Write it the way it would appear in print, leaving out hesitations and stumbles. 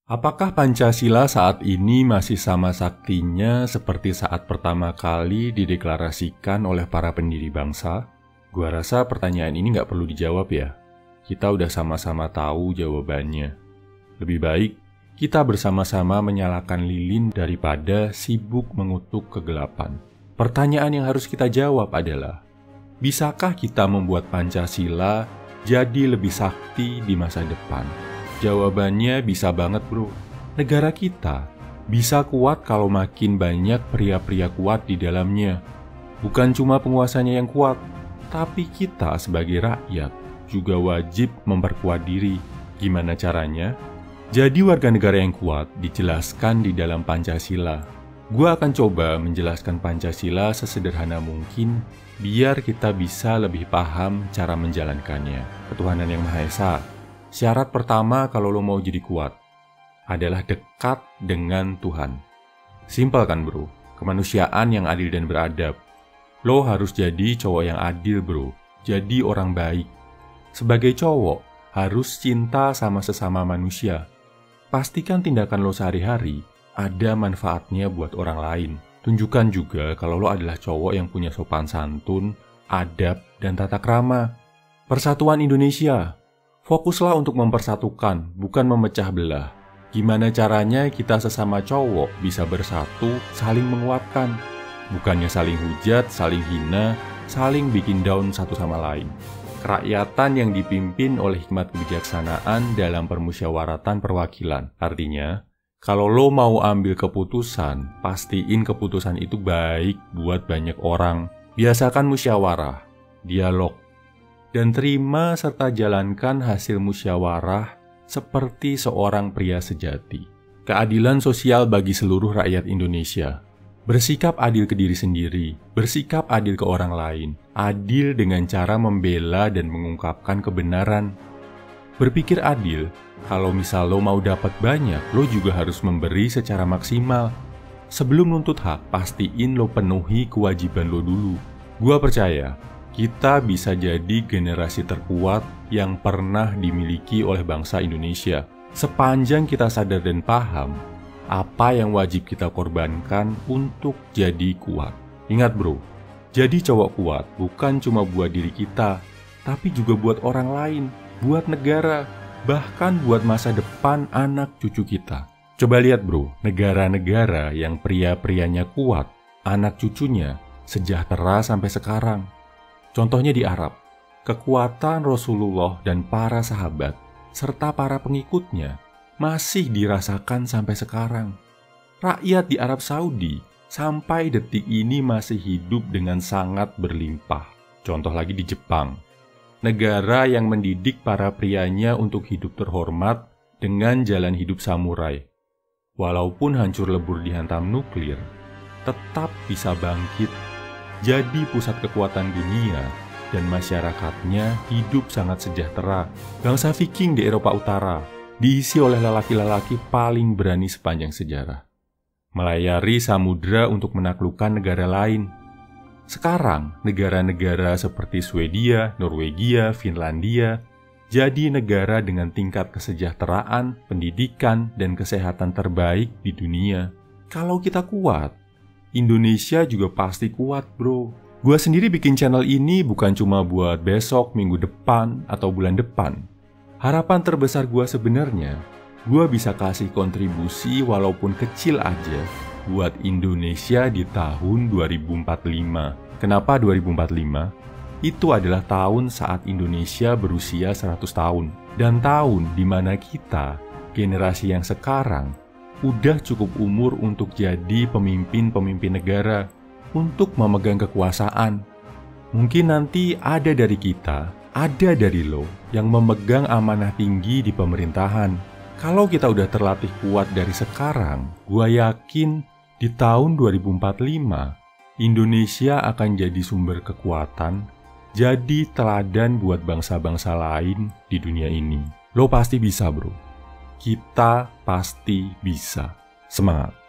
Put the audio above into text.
Apakah Pancasila saat ini masih sama saktinya seperti saat pertama kali dideklarasikan oleh para pendiri bangsa? Gua rasa pertanyaan ini nggak perlu dijawab ya. Kita udah sama-sama tahu jawabannya. Lebih baik kita bersama-sama menyalakan lilin daripada sibuk mengutuk kegelapan. Pertanyaan yang harus kita jawab adalah, bisakah kita membuat Pancasila jadi lebih sakti di masa depan? Jawabannya bisa banget bro. Negara kita bisa kuat kalau makin banyak pria-pria kuat di dalamnya. Bukan cuma penguasanya yang kuat, tapi kita sebagai rakyat juga wajib memperkuat diri. Gimana caranya? Jadi warga negara yang kuat dijelaskan di dalam Pancasila. Gua akan coba menjelaskan Pancasila sesederhana mungkin biar kita bisa lebih paham cara menjalankannya. Ketuhanan Yang Maha Esa. Syarat pertama kalau lo mau jadi kuat adalah dekat dengan Tuhan. Simpel kan bro? Kemanusiaan yang adil dan beradab. Lo harus jadi cowok yang adil bro. Jadi orang baik. Sebagai cowok, harus cinta sama sesama manusia. Pastikan tindakan lo sehari-hari ada manfaatnya buat orang lain. Tunjukkan juga kalau lo adalah cowok yang punya sopan santun, adab, dan tata krama. Persatuan Indonesia. Fokuslah untuk mempersatukan, bukan memecah belah. Gimana caranya kita sesama cowok bisa bersatu, saling menguatkan. Bukannya saling hujat, saling hina, saling bikin down satu sama lain. Kerakyatan yang dipimpin oleh hikmat kebijaksanaan dalam permusyawaratan perwakilan. Artinya, kalau lo mau ambil keputusan, pastiin keputusan itu baik buat banyak orang. Biasakan musyawarah, dialog, dan terima serta jalankan hasil musyawarah seperti seorang pria sejati. Keadilan sosial bagi seluruh rakyat Indonesia. Bersikap adil ke diri sendiri, bersikap adil ke orang lain, adil dengan cara membela dan mengungkapkan kebenaran. Berpikir adil, kalau misal lo mau dapat banyak, lo juga harus memberi secara maksimal. Sebelum nuntut hak, pastiin lo penuhi kewajiban lo dulu. Gua percaya, kita bisa jadi generasi terkuat yang pernah dimiliki oleh bangsa Indonesia. Sepanjang kita sadar dan paham apa yang wajib kita korbankan untuk jadi kuat. Ingat bro, jadi cowok kuat bukan cuma buat diri kita, tapi juga buat orang lain, buat negara, bahkan buat masa depan anak cucu kita. Coba lihat bro, negara-negara yang pria-prianya kuat, anak cucunya sejahtera sampai sekarang. Contohnya di Arab, kekuatan Rasulullah dan para sahabat, serta para pengikutnya, masih dirasakan sampai sekarang. Rakyat di Arab Saudi, sampai detik ini masih hidup dengan sangat berlimpah. Contoh lagi di Jepang, negara yang mendidik para prianya untuk hidup terhormat dengan jalan hidup samurai. Walaupun hancur lebur dihantam nuklir, tetap bisa bangkit, jadi pusat kekuatan dunia, dan masyarakatnya hidup sangat sejahtera. Bangsa Viking di Eropa Utara diisi oleh lelaki-lelaki paling berani sepanjang sejarah, melayari samudera untuk menaklukkan negara lain. Sekarang, negara-negara seperti Swedia, Norwegia, Finlandia jadi negara dengan tingkat kesejahteraan, pendidikan, dan kesehatan terbaik di dunia. Kalau kita kuat, Indonesia juga pasti kuat bro. Gua sendiri bikin channel ini bukan cuma buat besok, minggu depan, atau bulan depan. Harapan terbesar gua sebenarnya, gua bisa kasih kontribusi walaupun kecil aja buat Indonesia di tahun 2045. Kenapa 2045? Itu adalah tahun saat Indonesia berusia 100 tahun. Dan tahun di mana kita, generasi yang sekarang, udah cukup umur untuk jadi pemimpin-pemimpin negara, untuk memegang kekuasaan. Mungkin nanti ada dari kita, ada dari lo, yang memegang amanah tinggi di pemerintahan. Kalau kita udah terlatih kuat dari sekarang, gua yakin di tahun 2045, Indonesia akan jadi sumber kekuatan, jadi teladan buat bangsa-bangsa lain di dunia ini. Lo pasti bisa bro. Kita pasti bisa. Semangat!